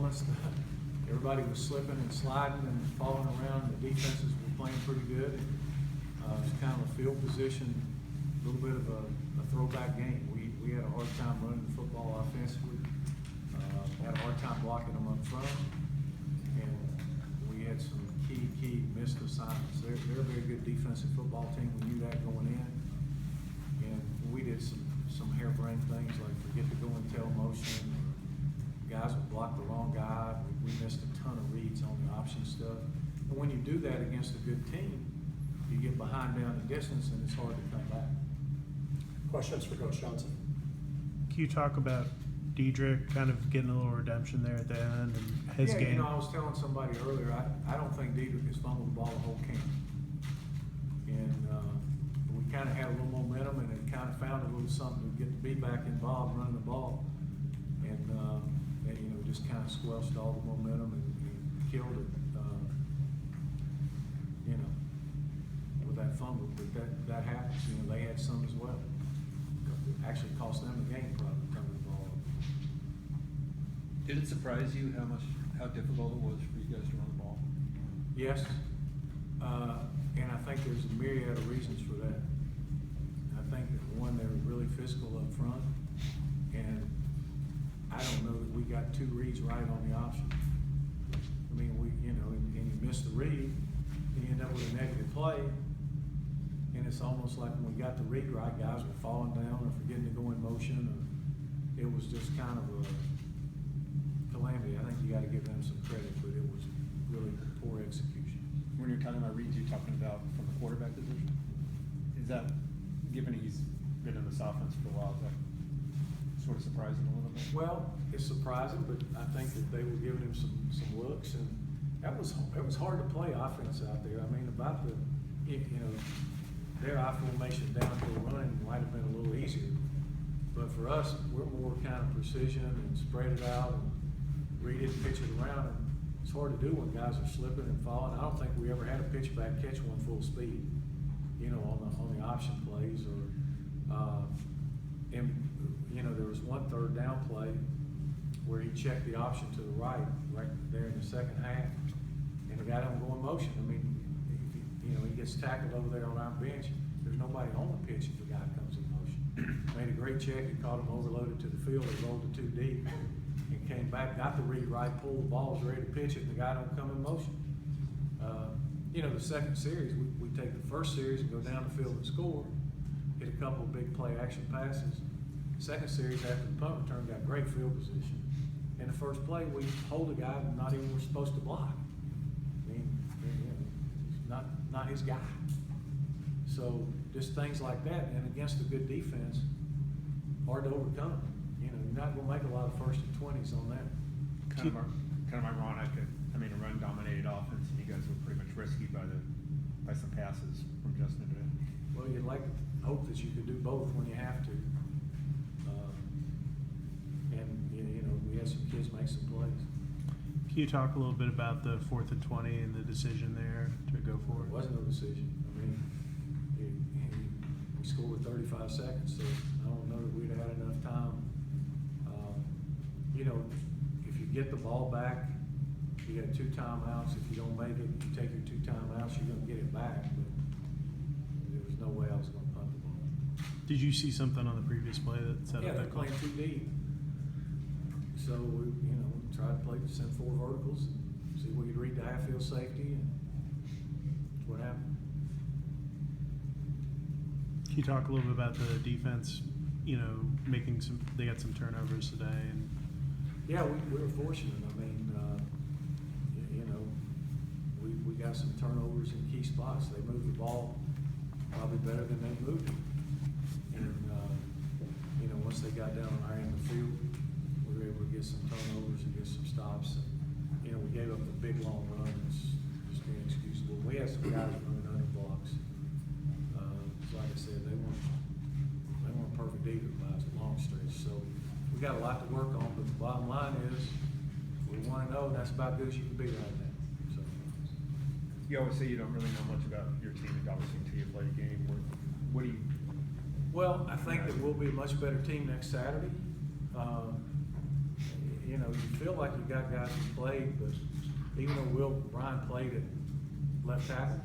once everybody was slipping and sliding and falling around, the defenses were playing pretty good. It was kind of a field position, a little bit of a throwback game. We had a hard time running the football offensively, had a hard time blocking them up front, and we had some key missed assignments. They're a very good defensive football team. We knew that going in, and we did some harebrained things like forget to go and tell motion. Guys would block the wrong guy. We missed a ton of reads on the option stuff. And when you do that against a good team, you get behind down the distance, and it's hard to come back. Questions for Coach Johnson? Can you talk about Diedrich kind of getting a little redemption there at the end and his Yeah, game? you know, I was telling somebody earlier, I don't think Diedrich has fumbled the ball the whole camp. And we kind of had a little momentum, and it kind of found a little something to get the B back involved running the ball. And you know, just kind of squelched all the momentum and killed it, you know, with that fumble. But that happens. You know, they had some as well. It actually cost them the game probably coming the ball up. Did it surprise you how difficult it was for you guys to run the ball? Yes, and I think there's a myriad of reasons for that. I think that one, they were really physical up front, and I don't know that we got two reads right on the option. I mean, you know, and you miss the read, and you end up with a negative play, and it's almost like when we got the read right, guys were falling down or forgetting to go in motion, or it was just kind of a calamity. I think you got to give them some credit, but it was really poor execution. When you're talking about reads, you're talking about from the quarterback position? Is that, given he's been in this offense for a while, is that sort of surprising a little bit? Well, it's surprising, but I think that they were giving him some looks, and it was hard to play offense out there. I mean, about you know, their I formation down to the running might have been a little easier, but for us, we're more kind of precision and spread it out and read it and pitch it around. And it's hard to do when guys are slipping and falling. I don't think we ever had a pitch back catch one full speed, you know, on the option plays or and you know, there was one third down play where he checked the option to the right there in the second half, and the guy don't go in motion. I mean, you know, he gets tackled over there on our bench. There's nobody on the pitch if the guy comes in motion. Made a great check. He caught him overloaded to the field. He rolled it too deep and came back, got the read right, pulled the ball, was ready to pitch it, and the guy don't come in motion. You know, the second series, we take the first series and go down the field and score, hit a couple of big play action passes. Second series after the punt return, got great field position. In the first play, we hold a guy that not even we're supposed to block. I mean, you know, not his guy. So just things like that, and against a good defense, hard to overcome. You know, you're not going to make a lot of first and 20s on that. Kind of ironic. I mean, a run-dominated offense, and you guys were pretty much risky by some passes from Justin today. Well, you'd like to hope that you could do both when you have to. And you know, we had some kids make some plays. Can you talk a little bit about the 4th and 20 and the decision there to go for There it? wasn't no decision. I mean, we scored with 35 seconds, so I don't know that we'd have had enough time. You know, if you get the ball back, you got 2 timeouts. If you don't make it, you take your 2 timeouts, you're going to get it back. But there was no way I was going to punt the ball. Did you see something on the previous play that set Yeah, up they're that call? playing too deep. So we, you know, tried to play, send 4 verticals, and see if we could read the half-field safety, and that's what happened. Can you talk a little bit about the defense, you know, they got some turnovers today, and Yeah, we were fortunate. I mean, you know, we got some turnovers in key spots. They moved the ball probably better than they moved it. And, you know, once they got down on our end of the field, we were able to get some turnovers and get some stops. And, you know, we gave up the big long run. It's just inexcusable. We had some guys running under blocks. So like I said, they weren't perfect either by a long stretch. So we got a lot to work on, but the bottom line is we want to know that's about good as you can be right now. So You always say you don't really know much about your team, obviously, until you play a game. What do you? well, I think that we'll be a much better team next Saturday. you know, you feel like you got guys who played, but even though Brian played at left tackle,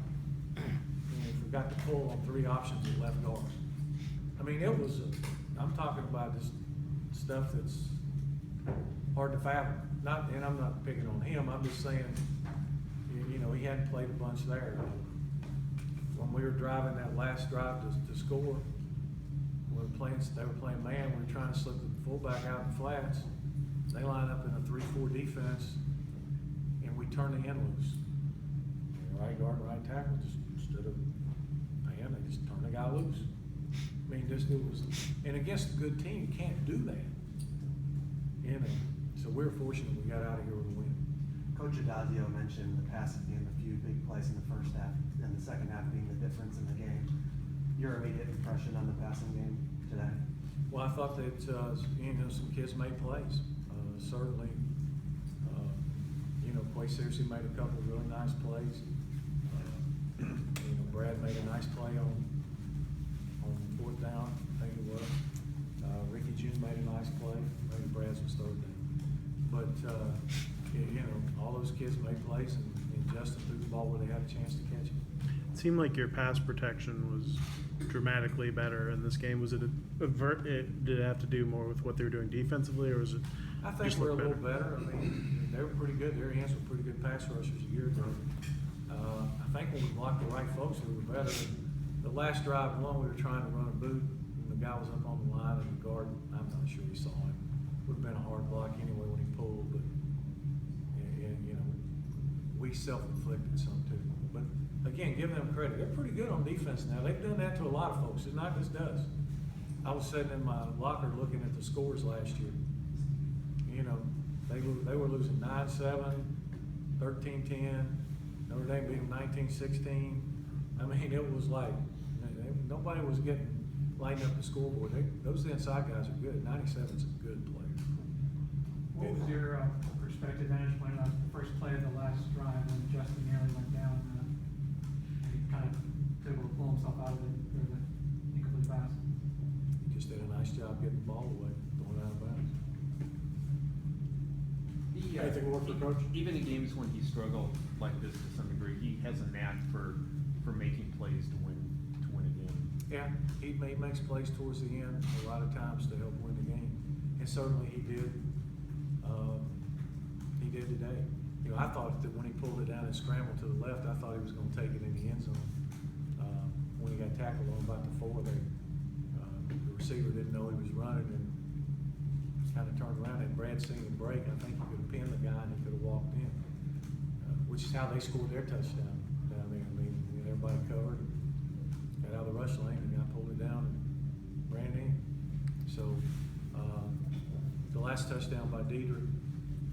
you know, he forgot to pull on 3 options at left guard. I mean, it was, I'm talking about just stuff that's hard to fathom. And I'm not picking on him, I'm just saying, you know, he hadn't played a bunch there. When we were driving that last drive to score, they were playing man, we were trying to slip the fullback out in flats. They line up in a 3-4 defense, and we turn the end loose. Right guard, right tackle, just instead of man, they just turn the guy loose. I mean, it was, and against a good team, you can't do that. You know, so we were fortunate we got out of here with a win. Coach Adazio mentioned the passing being a few big plays in the first half, and the second half being the difference in the game. Your immediate impression on the passing game today? Well, I thought that, you know, some kids made plays. Certainly, you know, Quay Searcy made a couple of really nice plays. You know, Brad made a nice play on 4th down, I think it was. Ricky June made a nice play. Maybe Brad's was 3rd down. But, you know, all those kids made plays, and Justin threw the ball where they had a chance to catch it. It seemed like your pass protection was dramatically better in this game. Was it did it have to do more with what they were doing defensively, or was it? I think just we're a look little better. I mean, they were pretty good. Their hands were pretty good pass rushers a year ago. I think when we blocked the right folks, we were better. The last drive we were trying to run a boot, and the guy was up on the line, and the guard, I'm not sure he saw him. Would have been a hard block anyway when he pulled, but you know, we self-inflicted some too. But again, give them credit. They're pretty good on defense now. They've done that to a lot of folks. It's not just us. I was sitting in my locker looking at the scores last year. You know, they were losing 9-7, 13-10. Notre Dame beat them 19-16. I mean, it was like nobody was getting lighting up the scoreboard. Those inside guys are good. 97's a good player. What was your perspective, vantage point on the first play of the last drive when Justin nearly went down? And he kind of was able to pull himself out of it for the incomplete pass. He just did a nice job getting the ball away, throwing it out of bounds. Anything more for Coach? Even in games when he struggled like this to some degree, he has a knack for making plays to win a game. Yeah, he makes plays towards the end a lot of times to help win the game, and certainly he did. He did today. You know, I thought that when he pulled it down and scrambled to the left, I thought he was going to take it in the end zone. When he got tackled on about the 4, the receiver didn't know he was running and kind of turned around, and Brad seen him break. I think he could have pinned the guy and he could have walked in, which is how they scored their touchdown down there. I mean, you know, everybody covered, got out of the rush lane, and the guy pulled it down and ran in. So the last touchdown by Diedrich,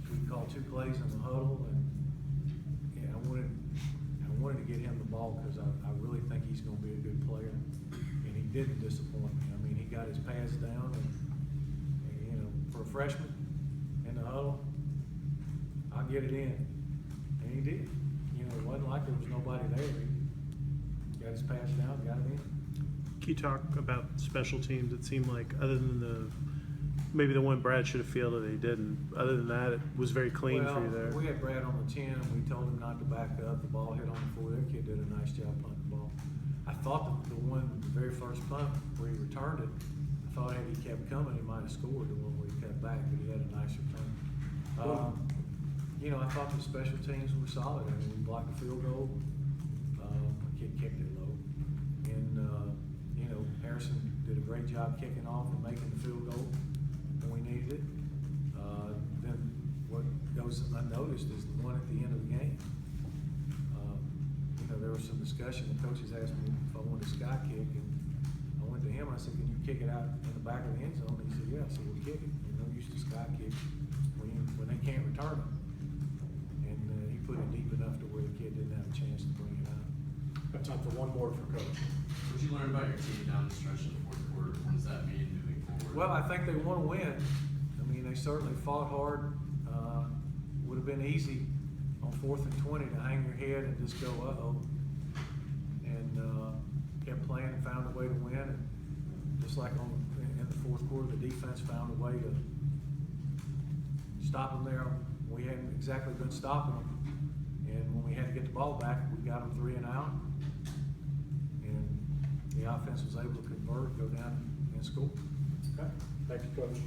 we called 2 plays in the huddle, and yeah, I wanted to get him the ball because I really think he's going to be a good player, and he didn't disappoint me. I mean, he got his pads down, and you know, for a freshman in the huddle, I'll get it in, and he did. You know, it wasn't like there was nobody there. He got his pads down, got it in. Can you talk about special teams? It seemed like, other than maybe the one Brad should have fielded, he didn't. Other than that, it was very clean for you there. We had Brad on the 10, and we told him not to back up. The ball hit on the 4. Their kid did a nice job punting the ball. I thought that the very first punt where he returned it, I thought had he kept coming, he might have scored the one where he cut back, but he had a nice return. You know, I thought the special teams were solid. I mean, we blocked the field goal. The kid kicked it low. And, you know, Harrison did a great job kicking off and making the field goal when we needed it. Then what goes unnoticed is the one at the end of the game. You know, there was some discussion. The coaches asked me if I wanted a sky kick, and I went to him. I said, "Can you kick it out in the back of the end zone?" He said, "Yeah." I said, "We'll kick it. There's no use to sky kick when they can't return it." And he put it deep enough to where the kid didn't have a chance to bring it out. Got time for one more for Coach. What did you learn about your team down the stretch in the 4th quarter? What does that mean moving forward? Well, I think they want to win. I mean, they certainly fought hard. Would have been easy on 4th and 20 to hang your head and just go, uh-oh. And kept playing and found a way to win. And just like in the 4th quarter, the defense found a way to stop them there. We hadn't exactly been stopping them. And when we had to get the ball back, we got them 3 and out. And the offense was able to convert, go down and score. Okay, thank you, Coach.